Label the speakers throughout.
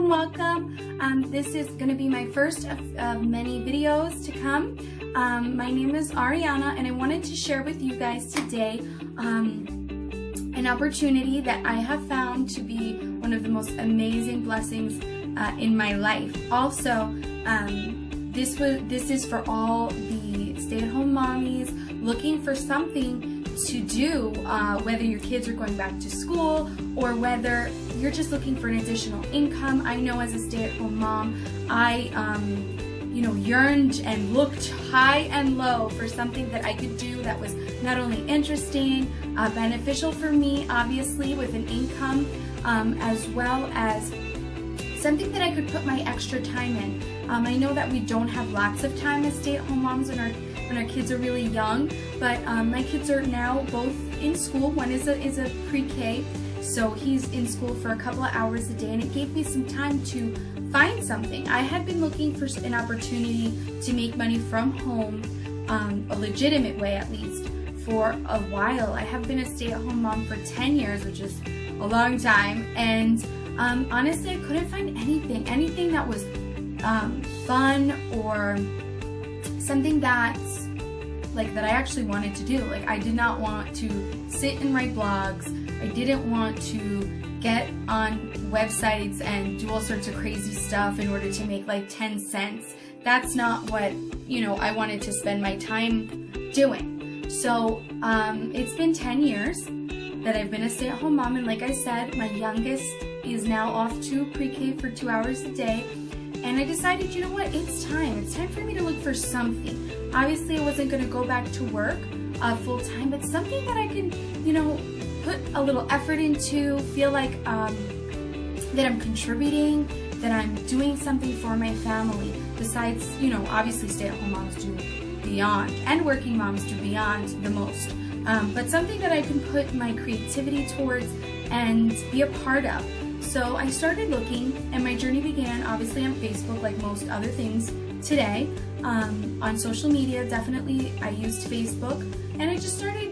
Speaker 1: and welcome. This is going to be my first of many videos to come. My name is Ariana, and I wanted to share with you guys today an opportunity that I have found to be one of the most amazing blessings in my life. Also, this is for all the stay-at-home mommies looking for something to do, whether your kids are going back to school or whether you're just looking for an additional income. I know as a stay-at-home mom, I yearned and looked high and low for something that I could do that was not only interesting, beneficial for me, obviously, with an income, as well as something that I could put my extra time in. I know that we don't have lots of time as stay-at-home moms when our kids are really young, but my kids are now both in school. One is a pre-K, so he's in school for a couple of hours a day, and it gave me some time to find something. I had been looking for an opportunity to make money from home, a legitimate way at least, for a while. I have been a stay-at-home mom for 10 years, which is a long time, and honestly, I couldn't find anything that was fun or something that I actually wanted to do. Like, I did not want to sit and write blogs. I didn't want to get on websites and do all sorts of crazy stuff in order to make like 10 cents. That's not what, I wanted to spend my time doing. So it's been 10 years that I've been a stay-at-home mom, and like I said, my youngest is now off to pre-K for 2 hours a day. And I decided, you know what, it's time for me to look for something. Obviously, I wasn't going to go back to work full-time, but something that I can, put a little effort into, feel like that I'm contributing, that I'm doing something for my family. Besides, obviously stay-at-home moms do beyond, and working moms do beyond the most. But something that I can put my creativity towards and be a part of. So I started looking, and my journey began obviously on Facebook, like most other things today. On social media, definitely I used Facebook, and I just started,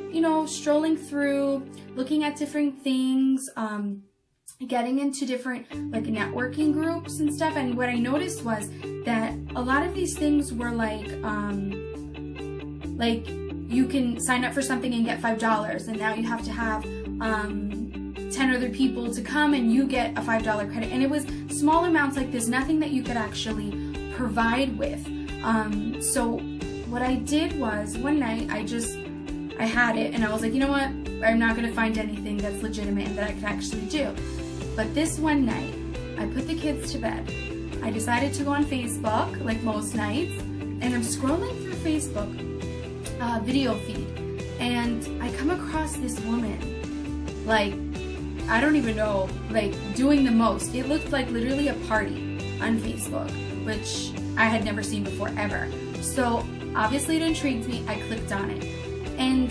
Speaker 1: strolling through, looking at different things, getting into different like networking groups and stuff. And what I noticed was that a lot of these things were like you can sign up for something and get $5, and now you have to have 10 other people to come and you get a $5 credit. And it was small amounts like this, nothing that you could actually provide with. So what I did was, one night I had it, and I was like, you know what, I'm not going to find anything that's legitimate and that I could actually do. But this one night, I put the kids to bed. I decided to go on Facebook, like most nights, and I'm scrolling through Facebook video feed, and I come across this woman, like, I don't even know, like, doing the most. It looked like literally a party on Facebook, which I had never seen before, ever. So obviously it intrigued me. I clicked on it, and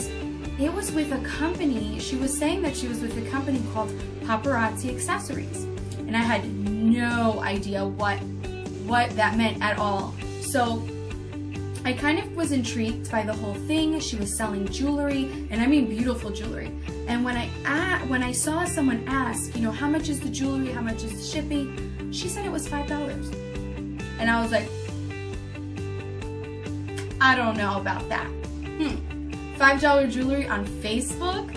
Speaker 1: it was with a company. She was saying that she was with a company called Paparazzi Accessories, and I had no idea what that meant at all. So I kind of was intrigued by the whole thing. She was selling jewelry, and I mean beautiful jewelry. And when I saw someone ask, how much is the jewelry, how much is the shipping, she said it was $5. And I was like, I don't know about that. $5 jewelry on Facebook?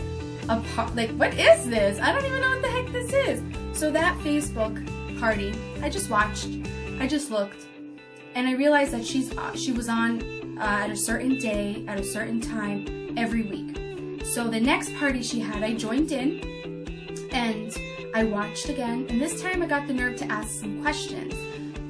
Speaker 1: Like, what is this? I don't even know what the heck this is. So that Facebook party, I just watched, I just looked, and I realized that she was on at a certain day, at a certain time, every week. So the next party she had, I joined in, and I watched again, and this time I got the nerve to ask some questions.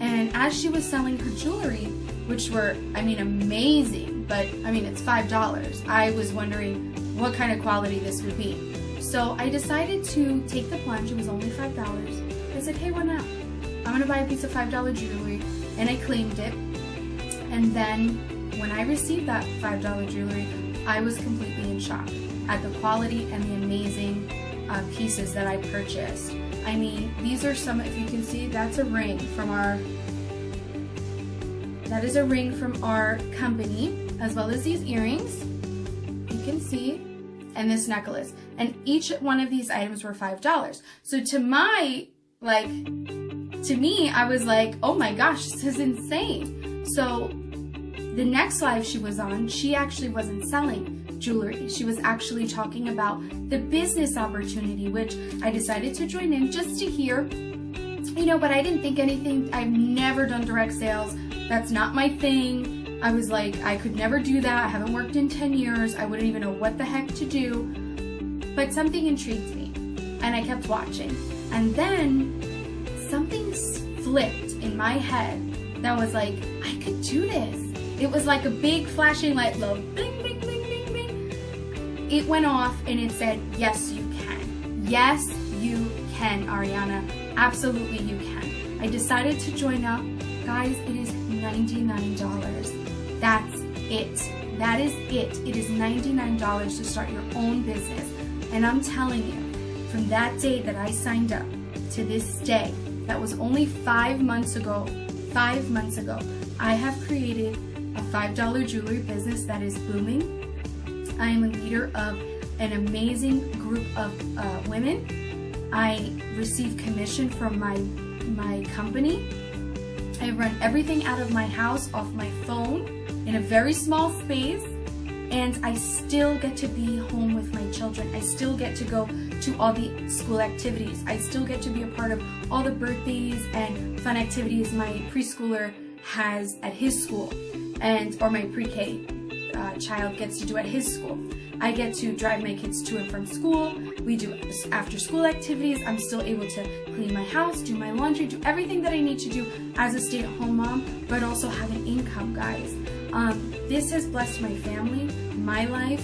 Speaker 1: And as she was selling her jewelry, which were, amazing, but it's $5, I was wondering what kind of quality this would be. So I decided to take the plunge. It was only $5. I said, hey, why not? I'm gonna buy a piece of $5 jewelry, and I claimed it. And then when I received that $5 jewelry, I was completely in shock at the quality and the amazing pieces that I purchased. These are some, if you can see, that's a ring from our company, as well as these earrings, you can see, and this necklace. And each one of these items were $5. So to to me, I was like, oh my gosh, this is insane. So the next live she was on, she actually wasn't selling jewelry. She was actually talking about the business opportunity, which I decided to join in just to hear, you know, but I didn't think anything. I've never done direct sales. That's not my thing. I was like, I could never do that. I haven't worked in 10 years. I wouldn't even know what the heck to do. But something intrigued me, and I kept watching. And then something flipped in my head that was like, I could do this. It was like a big flashing light bulb. Bing, bing, bing, bing, bing. It went off and it said, yes, you can. Yes, you can, Ariana. Absolutely, you can. I decided to join up. Guys, it is $99. That's it. That is it. It is $99 to start your own business. And I'm telling you, from that day that I signed up to this day, that was only 5 months ago, I have created a $5 jewelry business that is booming. I am a leader of an amazing group of women. I receive commission from my company. I run everything out of my house off my phone in a very small space, and I still get to be home with my children. I still get to go to all the school activities. I still get to be a part of all the birthdays and fun activities my preschooler has at his school, or my pre-K child gets to do at his school. I get to drive my kids to and from school. We do after school activities. I'm still able to clean my house, do my laundry, do everything that I need to do as a stay-at-home mom, but also have an income, guys. This has blessed my family, my life.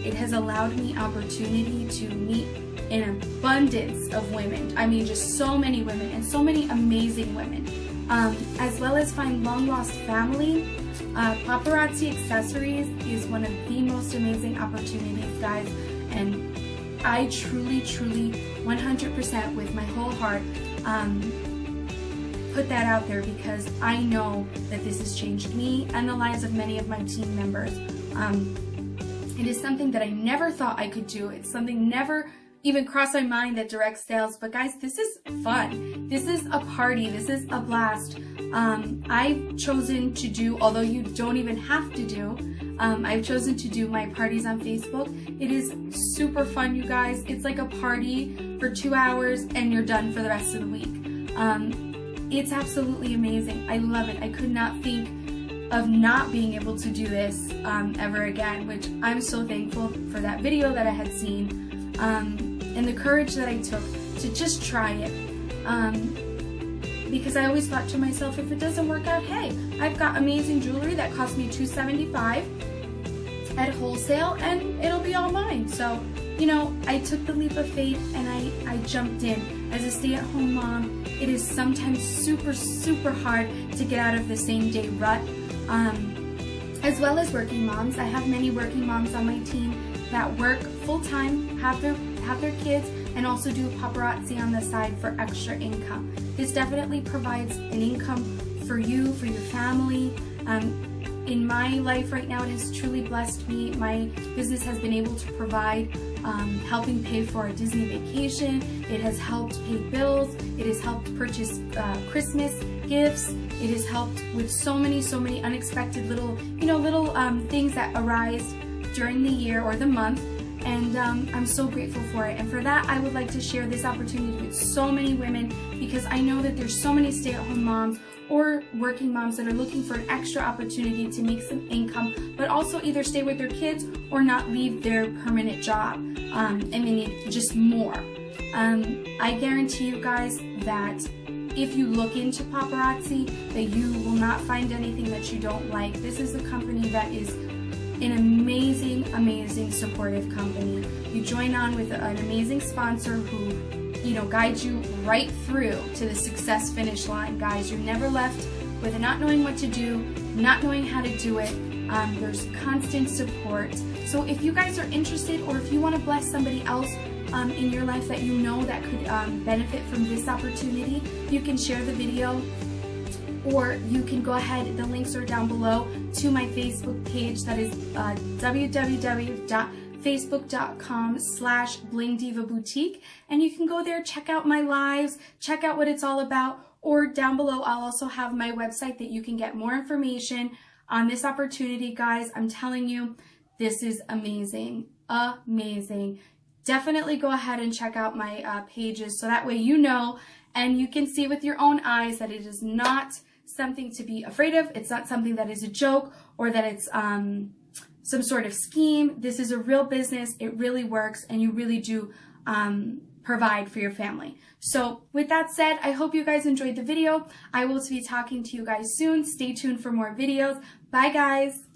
Speaker 1: It has allowed me opportunity to meet an abundance of women. I mean, just so many women and so many amazing women, as well as find long-lost family. Paparazzi Accessories is one of the most amazing opportunities, guys, and I truly, 100% with my whole heart put that out there because I know that this has changed me and the lives of many of my team members. It is something that I never thought I could do. It's something never even crossed my mind, that direct sales, but guys, this is fun. This is a party. This is a blast. I've chosen to do, although you don't even have to do, I've chosen to do my parties on Facebook. It is super fun, you guys. It's like a party for 2 hours and you're done for the rest of the week. It's absolutely amazing. I love it. I could not think of not being able to do this ever again, which I'm so thankful for that video that I had seen. And the courage that I took to just try it, because I always thought to myself, if it doesn't work out, hey, I've got amazing jewelry that cost me $275 at wholesale and it'll be all mine. So, you know, I took the leap of faith and I jumped in. As a stay-at-home mom, it is sometimes super hard to get out of the same day rut, as well as working moms. I have many working moms on my team that work full-time, have their kids, and also do paparazzi on the side for extra income. This definitely provides an income for you, for your family. In my life right now, it has truly blessed me. My business has been able to provide, helping pay for a Disney vacation. It has helped pay bills. It has helped purchase Christmas gifts. It has helped with so many unexpected little things that arise during the year or the month, and I'm so grateful for it. And for that, I would like to share this opportunity with so many women, because I know that there's so many stay-at-home moms or working moms that are looking for an extra opportunity to make some income, but also either stay with their kids or not leave their permanent job, and they need just more. I guarantee you guys that if you look into paparazzi, that you will not find anything that you don't like. This is a company that is an amazing supportive company. You join on with an amazing sponsor who, you know, guides you right through to the success finish line. Guys, you're never left with not knowing what to do, not knowing how to do it. There's constant support. So if you guys are interested, or if you want to bless somebody else in your life that you know that could benefit from this opportunity, you can share the video, or you can go ahead, the links are down below, to my Facebook page. That is facebook.com/blingdivaboutique, and you can go there, check out my lives, check out what it's all about, or down below I'll also have my website that you can get more information on this opportunity. Guys, I'm telling you, this is amazing, amazing. Definitely go ahead and check out my pages so that way you know and you can see with your own eyes that it is not something to be afraid of. It's not something that is a joke or that it's some sort of scheme. This is a real business. It really works, and you really do provide for your family. So with that said, I hope you guys enjoyed the video. I will be talking to you guys soon. Stay tuned for more videos. Bye, guys.